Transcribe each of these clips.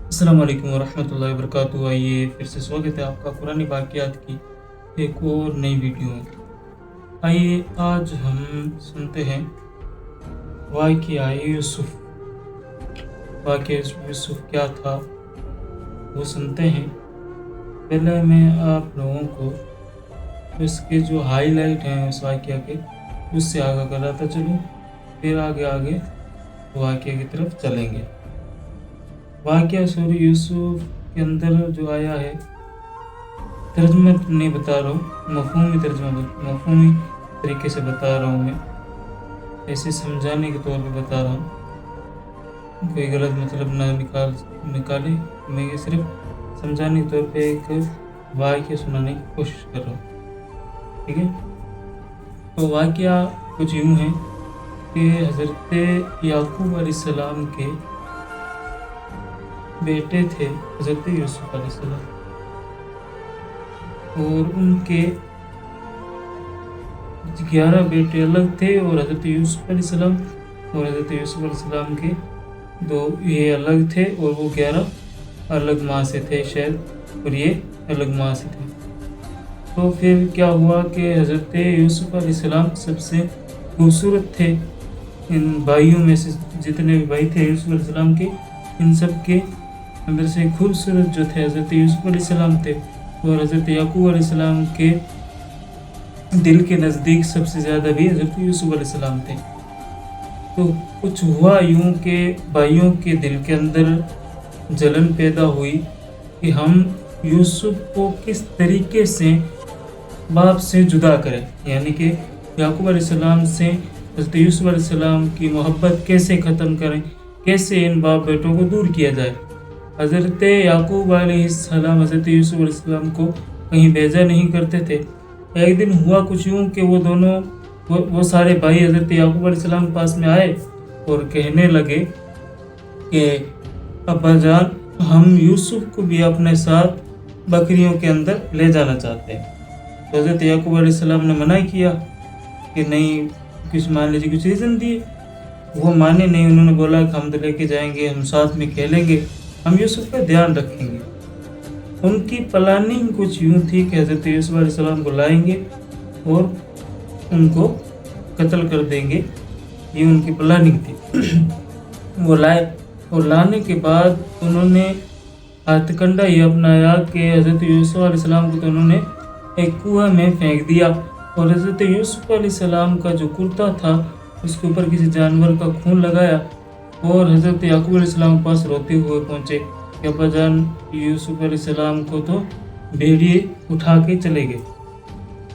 अस्सलाम वालेकुम वरहमतुल्लाहि वबरकातुहू। आइए फिर से स्वागत है आपका पुरानी वाक़यात की एक और नई वीडियो में। आइए आज हम सुनते हैं वाक़या यूसुफ़। वाक़या यूसुफ़ क्या था वो सुनते हैं। पहले मैं आप लोगों को उसके जो हाईलाइट हैं उस वाक़या के उससे आगाह कराता चलूँ, फिर आगे आगे वाक़या की तरफ चलेंगे। वाक़या सूरह यूसुफ़ के अंदर जो आया है, तर्जुमा नहीं बता रहा हूँ, मफ़हूमी तरीके से बता रहा हूँ मैं, ऐसे समझाने के तौर पे बता रहा हूँ, कोई गलत मतलब ना निकाले। मैं ये सिर्फ समझाने के तौर पे एक वाक़या सुनाने की कोशिश कर रहा हूँ, ठीक है। तो वाक़या कुछ यूँ है कि हज़रत याकूब अलैहिस्सलाम के बेटे थे हज़रत यूसुफ़ अलैहिस्सलाम, और उनके 11 बेटे अलग थे और हज़रत यूसुफ़ अलैहिस्सलाम के दो ये अलग थे, और वो 11 अलग माँ से थे शायद, और ये अलग माँ से थे। तो फिर क्या हुआ कि हज़रत यूसुफ़ अलैहिस्सलाम सबसे खूबसूरत थे इन भाइयों में से, जितने भी भाई थे यूसुफ़ अलैहिस्सलाम के, इन सब के अंदर से खूबसूरत जो थे हज़रत यूसुफ़ अलैहिस्सलाम थे, और हज़रत याकूब अलैहिस्सलाम के दिल के नज़दीक सबसे ज़्यादा भी हज़रत यूसुफ़ अलैहिस्सलाम थे। तो कुछ हुआ यूँ कि भाइयों के दिल के अंदर जलन पैदा हुई कि हम यूसुफ़ को किस तरीके से बाप से जुदा करें, यानी कि याकूब अलैहिस्सलाम से हज़रत यूसुफ़ अलैहिस्सलाम की मोहब्बत कैसे ख़त्म करें, कैसे इन बाप बेटों को दूर किया जाए। हज़रत याकूब अलैहिस्सलाम हज़रत यूसुफ़ अलैहिस्सलाम को कहीं भेजा नहीं करते थे। एक दिन हुआ कुछ यूँ कि वो दोनों वो सारे भाई हज़रत याकूब अलैहिस्सलाम के पास में आए और कहने लगे कि अब्बा जान, हम यूसुफ़ को भी अपने साथ बकरियों के अंदर ले जाना चाहते हैं। तो हज़रत याकूब अलैहिस्सलाम ने मना किया कि नहीं, कुछ मान लीजिए कुछ रीज़न दिए, वो माने नहीं। उन्होंने बोला कि हम तो लेके जाएंगे, हम साथ में खेलेंगे, हम यूसुफ़ का ध्यान रखेंगे। उनकी प्लानिंग कुछ यूँ थी कि हज़रत यूसुफ़ अलैहिस्सलाम को लाएंगे और उनको कत्ल कर देंगे, ये उनकी प्लानिंग थी। वो लाए, और लाने के बाद उन्होंने हथकंडा ये अपनाया कि हज़रत यूसुफ़ अलैहिस्सलाम को तो उन्होंने एक कुआं में फेंक दिया, और हज़रत यूसुफ़ अलैहिस्सलाम का जो कुर्ता था उसके ऊपर किसी जानवर का खून लगाया, और हज़रत याकूब अलैहिस्सलाम के पास रोते हुए पहुँचे कि अब्बा जान, यूसुफ़ अलैहिस्सलाम को तो भेड़िए उठा के चले गए।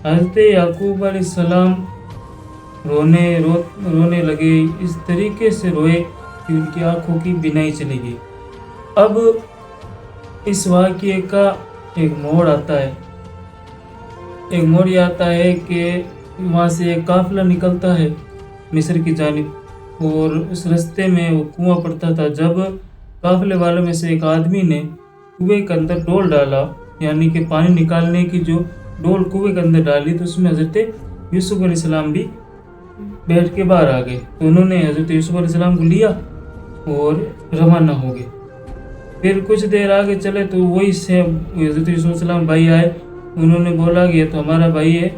हज़रत याकूब अलैहिस्सलाम रोने लगे, इस तरीके से रोए कि उनकी आंखों की बिनाई चली गई। अब इस वाक़ये का एक मोड़ आता है, एक मोड़ ये आता है कि वहाँ से एक काफ़िला निकलता है मिस्र की जानिब, और उस रास्ते में वो कुआं पड़ता था। जब काफ़िले वालों में से एक आदमी ने कुएं के अंदर डोल डाला, यानी कि पानी निकालने की जो डोल कुएं के अंदर डाली, तो उसमें हज़रत यूसुफ़ अलैहिस्सलाम भी बैठ के बाहर आ गए। तो उन्होंने हज़रत यूसुफ़ अलैहिस्सलाम को लिया और रवाना हो गए। फिर कुछ देर आगे चले तो वही से हज़रत यूसुफ़ अलैहिस्सलाम भाई आए, उन्होंने बोला कि ये तो हमारा भाई है।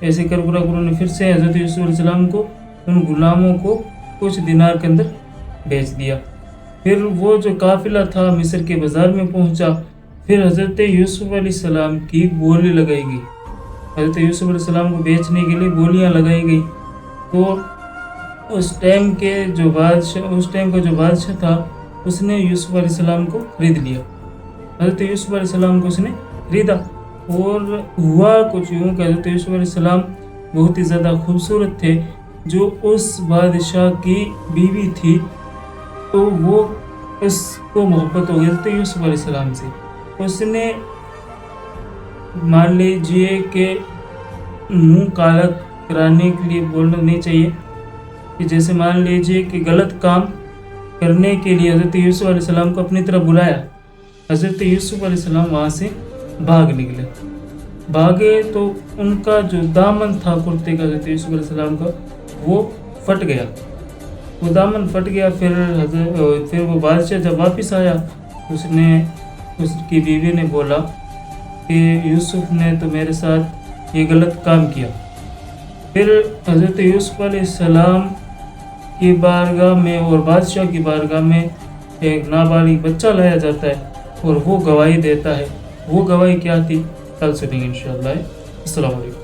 ऐसे कर उन्होंने फिर से हज़रत यूसुफ़ अलैहिस्सलाम को, उन गुलामों को कुछ दिनार के अंदर बेच दिया। फिर वो जो काफ़िला था मिस्र के बाज़ार में पहुंचा। फिर हज़रत यूसुफ़ अलैहिस्सलाम की बोली लगाई गई, हज़रत यूसुफ़ अलैहिस्सलाम को बेचने के लिए बोलियां लगाई गई। तो उस टाइम का जो बादशाह था उसने यूसुफ़ अलैहिस्सलाम को खरीद लिया। हज़रत यूसुफ़ अलैहिस्सलाम को उसने खरीदा, और हुआ कुछ यूँ कि हज़रत यूसुफ़ अलैहिस्सलाम बहुत ही ज़्यादा खूबसूरत थे। जो उस बादशाह की बीवी थी, तो वो उसको मोहब्बत हो गई हज़रत यूसुफ़ अलैहिस्सलाम से। उसने मान लीजिए कि मुँह काला कराने के लिए बोलना नहीं चाहिए, कि जैसे मान लीजिए कि गलत काम करने के लिए हज़रत यूसुफ़ अलैहिस्सलाम को अपनी तरफ बुलाया। हज़रत यूसुफ़ अलैहिस्सलाम वहाँ से भाग निकले। भागे तो उनका जो दामन था कुर्ते का हज़रत यूसुफ़ अलैहिस्सलाम का, वो फट गया, वो दामन फट गया। फिर वो बादशाह जब वापस आया اس کی بیوی نے بولا کہ یوسف نے تو میرے ساتھ یہ غلط کام کیا۔ پھر حضرت یوسف علیہ السلام کی بارگاہ میں اور بادشاہ کی بارگاہ میں ایک نابالغ بچہ لایا جاتا ہے اور وہ گواہی دیتا ہے۔ وہ گواہی کیا تھی کل سنیں گے انشاءاللہ۔ السلام علیکم۔